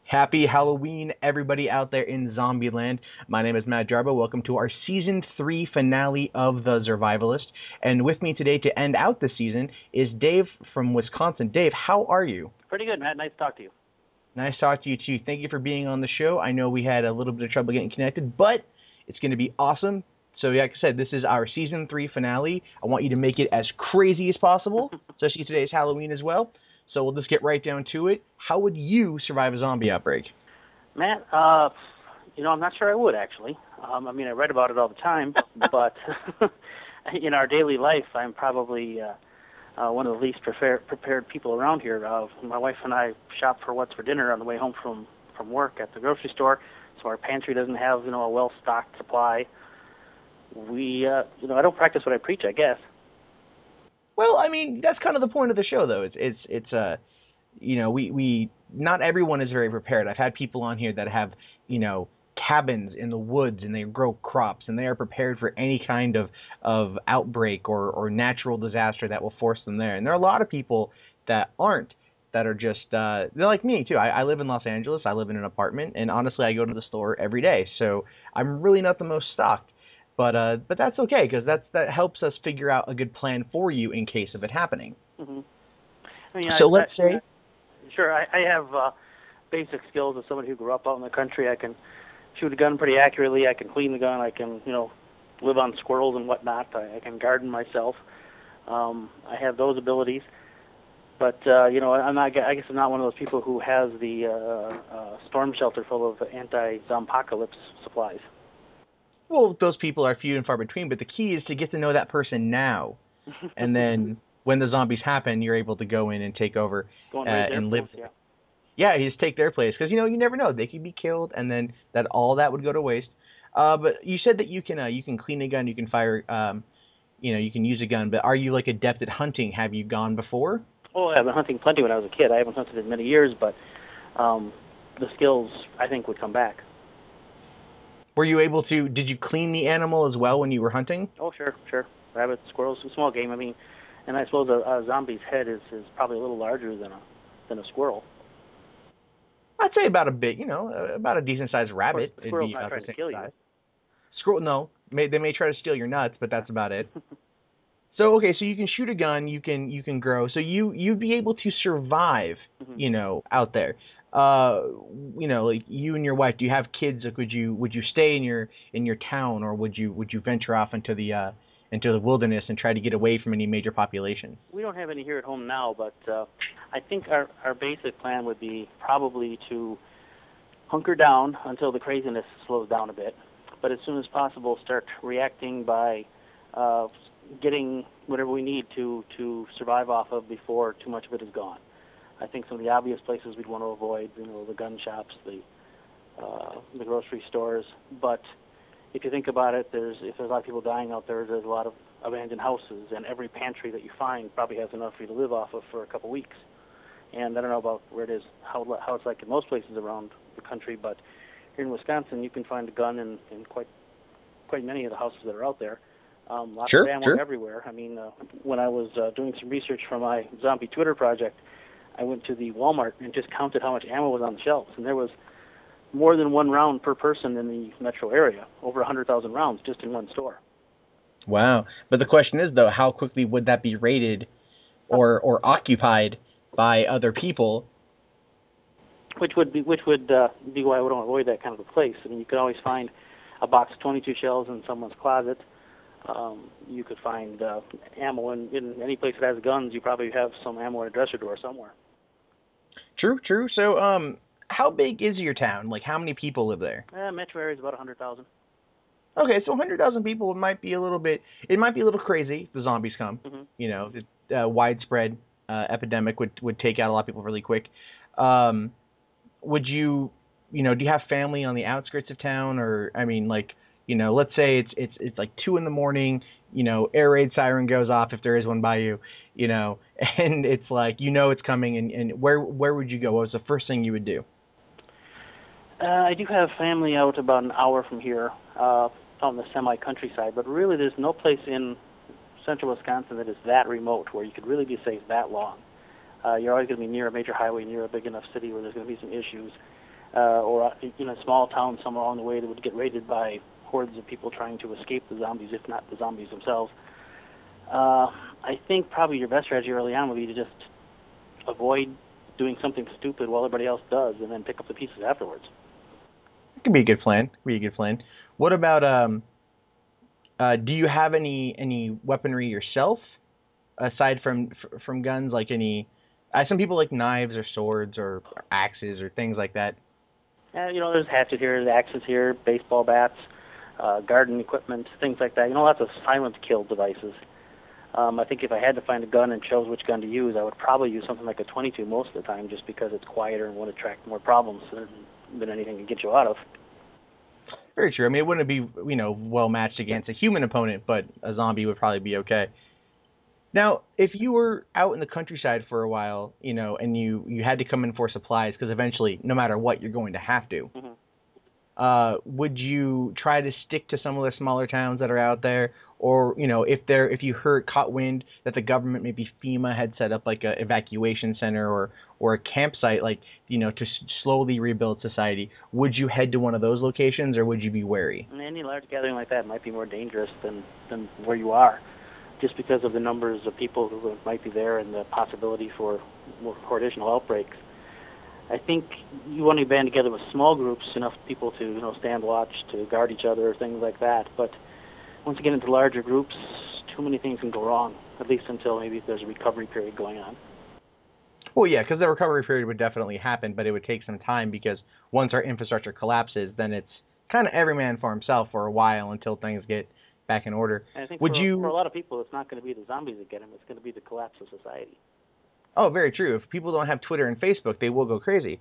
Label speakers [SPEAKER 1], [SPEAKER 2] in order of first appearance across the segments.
[SPEAKER 1] Happy Halloween, everybody out there in Zombieland. My name is Matt Jarbo. Welcome to our Season 3 finale of The Zurvivalist. And with me today to end out the season is Dave from Wisconsin. Dave, how are you?
[SPEAKER 2] Pretty good, Matt. Nice to talk to you.
[SPEAKER 1] Nice to talk to you, too. Thank you for being on the show. I know we had a little bit of trouble getting connected, but it's going to be awesome. So, like I said, this is our Season 3 finale. I want you to make it as crazy as possible, especially today's Halloween as well. So we'll just get right down to it. How would you survive a zombie outbreak?
[SPEAKER 2] Matt, I'm not sure I would, actually. I read about it all the time, but in our daily life, I'm probably one of the least prepared people around here. My wife and I shop for what's for dinner on the way home from work at the grocery store, so our pantry doesn't have, a well-stocked supply. I don't practice what I preach, I guess.
[SPEAKER 1] Well, that's kind of the point of the show, though. We not everyone is very prepared. I've had people on here that have, cabins in the woods and they grow crops and they are prepared for any kind of outbreak or natural disaster that will force them there. And there are a lot of people that aren't, that are just, they're like me, too. I live in Los Angeles. I live in an apartment. And honestly, I go to the store every day. So I'm really not the most stocked. But that's okay, because that helps us figure out a good plan for you in case of it happening.
[SPEAKER 2] Mm-hmm.
[SPEAKER 1] Let's say...
[SPEAKER 2] Sure, I have basic skills as somebody who grew up out in the country. I can shoot a gun pretty accurately. I can clean the gun. I can, live on squirrels and whatnot. I can garden myself. I have those abilities. But, I guess I'm not one of those people who has the storm shelter full of anti-zompocalypse supplies. Well,
[SPEAKER 1] those people are few and far between, but the key is to get to know that person now. And then when the zombies happen, you're able to go in and take over and live there. Yeah, you just take their place. Because, you never know. They could be killed, and then all that would go to waste. But you said that you can clean a gun, you can fire, you can use a gun. But are you, adept at hunting? Have you gone before?
[SPEAKER 2] Oh, I've been hunting plenty when I was a kid. I haven't hunted in many years, but the skills, I think, would come back.
[SPEAKER 1] Were you able to, did you clean the animal as well when you were hunting?
[SPEAKER 2] Oh, sure. Rabbits, squirrels, small game. And I suppose a zombie's head is probably a little larger than a squirrel.
[SPEAKER 1] I'd say about about a decent-sized rabbit.
[SPEAKER 2] Of course, squirrel's not trying to kill you.
[SPEAKER 1] Squirrel, no. They may try to steal your nuts, but that's about it. So you can shoot a gun, you can grow. So you'd be able to survive,
[SPEAKER 2] mm-hmm.
[SPEAKER 1] Out there. You and your wife, do you have kids? Would you stay in your town, or would you venture off into the wilderness and try to get away from any major population?
[SPEAKER 2] We don't have any here at home now, but I think our basic plan would be probably to hunker down until the craziness slows down a bit, but as soon as possible start reacting by getting whatever we need to survive off of before too much of it is gone. I think some of the obvious places we'd want to avoid, the gun shops, the grocery stores. But if you think about it, if there's a lot of people dying out there, there's a lot of abandoned houses, and every pantry that you find probably has enough for you to live off of for a couple weeks. And I don't know about where it is, how it's like in most places around the country, but here in Wisconsin, you can find a gun in quite many of the houses that are out there. Lots of ammo everywhere. When I was doing some research for my zombie Twitter project, I went to the Walmart and just counted how much ammo was on the shelves, and there was more than one round per person in the metro area, over 100,000 rounds just in one store.
[SPEAKER 1] Wow. But the question is, though, how quickly would that be raided or occupied by other people?
[SPEAKER 2] Which would be why I would avoid that kind of a place. You could always find a box of 22 shells in someone's closet. You could find ammo in any place that has guns. You probably have some ammo in a dresser drawer somewhere.
[SPEAKER 1] True. So, how big is your town? How many people live there?
[SPEAKER 2] Metro area is about 100,000.
[SPEAKER 1] Okay, so 100,000 people might be a little crazy if the zombies come.
[SPEAKER 2] Mm-hmm.
[SPEAKER 1] The widespread epidemic would take out a lot of people really quick. Would you, do you have family on the outskirts of town? Or, let's say it's like 2 a.m, air raid siren goes off if there is one by you, and it's like, it's coming, and where would you go? What was the first thing you would do?
[SPEAKER 2] I do have family out about an hour from here, out in the semi-countryside, but really there's no place in central Wisconsin that is that remote where you could really be safe that long. You're always going to be near a major highway, near a big enough city where there's going to be some issues. or in a small town somewhere along the way that would get raided by hordes of people trying to escape the zombies, if not the zombies themselves. I think probably your best strategy early on would be to just avoid doing something stupid while everybody else does, and then pick up the pieces afterwards.
[SPEAKER 1] It could be a good plan. What about do you have any weaponry yourself aside from guns? Like any, some people like knives or swords or axes or things like that.
[SPEAKER 2] There's hatchet here, there's axes here, baseball bats, garden equipment, things like that. Lots of silent kill devices. I think if I had to find a gun and chose which gun to use, I would probably use something like a 22 most of the time, just because it's quieter and would attract more problems than anything can get you out of.
[SPEAKER 1] Very true. I mean, it wouldn't be, well matched against a human opponent, but a zombie would probably be okay. Now, if you were out in the countryside for a while, and you had to come in for supplies, because eventually, no matter what, you're going to have to.
[SPEAKER 2] Mm-hmm.
[SPEAKER 1] Would you try to stick to some of the smaller towns that are out there, or if you caught wind that the government, maybe FEMA, had set up like a evacuation center or a campsite, like to slowly rebuild society, would you head to one of those locations, or would you be wary?
[SPEAKER 2] Any large gathering like that might be more dangerous than where you are, just because of the numbers of people who might be there and the possibility for more additional outbreaks. I think you want to band together with small groups, enough people to stand watch, to guard each other, things like that. But once you get into larger groups, too many things can go wrong, at least until maybe there's a recovery period going on.
[SPEAKER 1] Well, yeah, because the recovery period would definitely happen, but it would take some time, because once our infrastructure collapses, then it's kind of every man for himself for a while until things get back in order.
[SPEAKER 2] And I think for a lot of people, it's not going to be the zombies that get them, it's going to be the collapse of society.
[SPEAKER 1] Oh, very true. If people don't have Twitter and Facebook, they will go crazy,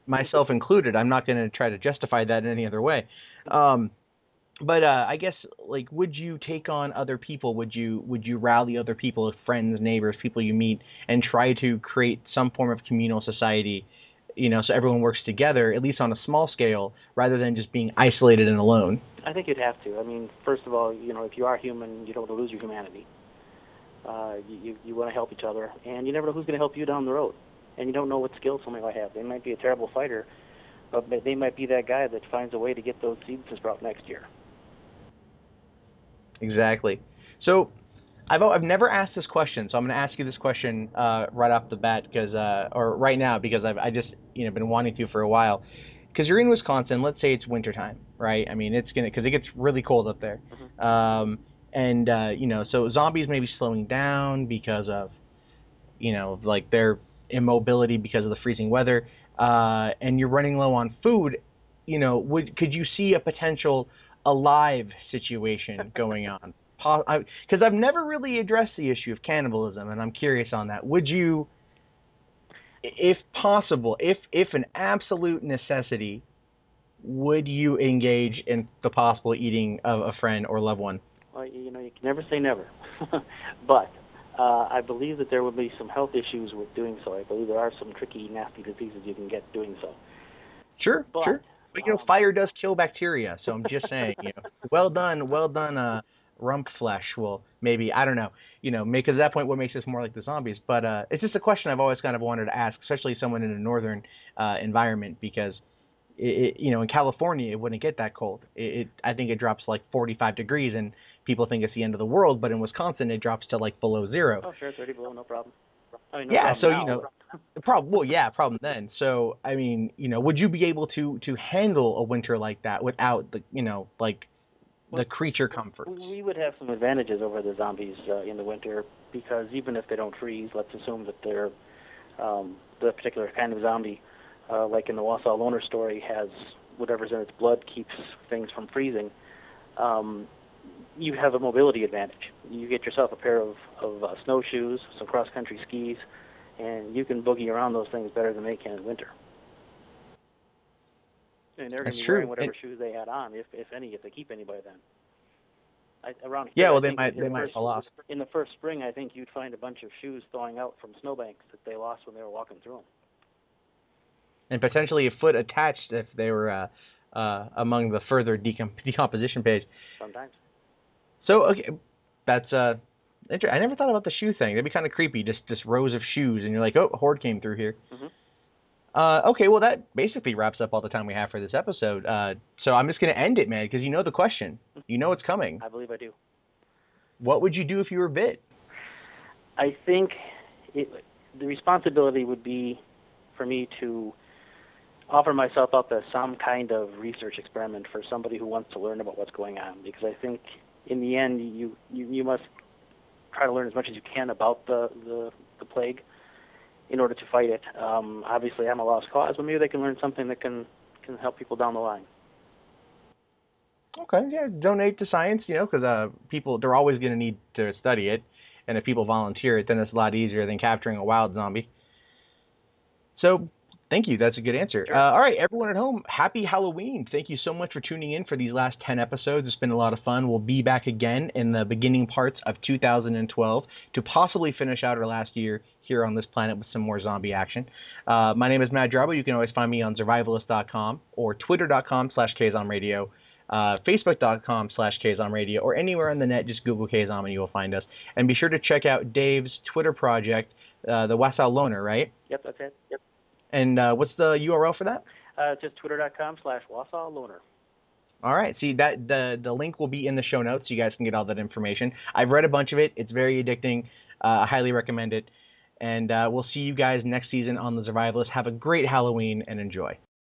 [SPEAKER 1] myself included. I'm not going to try to justify that in any other way. But I guess, like, would you take on other people? Would you rally other people, friends, neighbors, people you meet, and try to create some form of communal society, so everyone works together, at least on a small scale, rather than just being isolated and alone?
[SPEAKER 2] I think you'd have to. I mean, first of all, if you are human, you don't want to lose your humanity. You want to help each other, and you never know who's going to help you down the road. And you don't know what skills somebody might have. They might be a terrible fighter, but they might be that guy that finds a way to get those seeds to sprout next year.
[SPEAKER 1] Exactly. So I've never asked this question, so I'm going to ask you this question right off the bat, or right now, because I've just been wanting to for a while. Because you're in Wisconsin, let's say it's wintertime, right? I mean, because it gets really cold up there.
[SPEAKER 2] Mm-hmm.
[SPEAKER 1] And so zombies may be slowing down because of, like their immobility because of the freezing weather, and you're running low on food. Could you see a potential alive situation going on? Because I've never really addressed the issue of cannibalism, and I'm curious on that. Would you, if possible, if an absolute necessity, would you engage in the possible eating of a friend or loved one?
[SPEAKER 2] Well, you can never say never. But I believe that there will be some health issues with doing so. I believe there are some tricky, nasty diseases you can get doing so.
[SPEAKER 1] Sure. But fire does kill bacteria, so I'm just saying, well done, rump flesh. Well, maybe, I don't know, because at that point, what makes us more like the zombies? But it's just a question I've always kind of wanted to ask, especially someone in a northern environment, because in California, it wouldn't get that cold. I think it drops like 45 degrees, and people think it's the end of the world. But in Wisconsin, it drops to like below zero.
[SPEAKER 2] Oh, sure, 30 below, no problem. I mean,
[SPEAKER 1] yeah, so
[SPEAKER 2] now.
[SPEAKER 1] problem then. So I mean, would you be able to handle a winter like that without the the creature comforts?
[SPEAKER 2] We would have some advantages over the zombies in the winter, because even if they don't freeze, let's assume that they're the particular kind of zombie, like in the Wausau Loner story, has whatever's in its blood keeps things from freezing. You have a mobility advantage. You get yourself a pair of snowshoes, some cross-country skis, and you can boogie around those things better than they can in winter. And they're going to be wearing whatever shoes they had on, if they keep any by then. Around here,
[SPEAKER 1] they might fall off.
[SPEAKER 2] In the first spring, I think you'd find a bunch of shoes thawing out from snowbanks that they lost when they were walking through them. And
[SPEAKER 1] potentially a foot attached if they were among the further decomposition page.
[SPEAKER 2] Sometimes.
[SPEAKER 1] So, okay, that's interesting. I never thought about the shoe thing. That'd be kind of creepy, just rows of shoes, and you're like, oh, a horde came through here.
[SPEAKER 2] Mm-hmm.
[SPEAKER 1] Okay, well, that basically wraps up all the time we have for this episode. So I'm just going to end it, man, because you know the question. You know it's coming.
[SPEAKER 2] I believe I do.
[SPEAKER 1] What would you do if you were bit?
[SPEAKER 2] I think the responsibility would be for me to offer myself up as some kind of research experiment for somebody who wants to learn about what's going on, because I think in the end you must try to learn as much as you can about the plague in order to fight it. Obviously, I'm a lost cause, but maybe they can learn something that can help people down the line.
[SPEAKER 1] Okay, yeah, donate to science, because people, they're always going to need to study it, and if people volunteer it, then it's a lot easier than capturing a wild zombie. So, thank you. That's a good answer.
[SPEAKER 2] Sure.
[SPEAKER 1] All right, everyone at home, happy Halloween. Thank you so much for tuning in for these last 10 episodes. It's been a lot of fun. We'll be back again in the beginning parts of 2012 to possibly finish out our last year here on this planet with some more zombie action. My name is Matt Jarbo. You can always find me on Zurvivalist.com or Twitter.com/kzomradio. Facebook.com/kzomradio, or anywhere on the net, just Google Kzom and you will find us. And be sure to check out Dave's Twitter project, the Wausau Loner, right?
[SPEAKER 2] Yep, that's it. Yep.
[SPEAKER 1] And what's the URL for that?
[SPEAKER 2] Just twitter.com/Wausau Loner.
[SPEAKER 1] All right. See, that the link will be in the show notes. So you guys can get all that information. I've read a bunch of it. It's very addicting. I highly recommend it. And we'll see you guys next season on The Zurvivalist. Have a great Halloween and enjoy.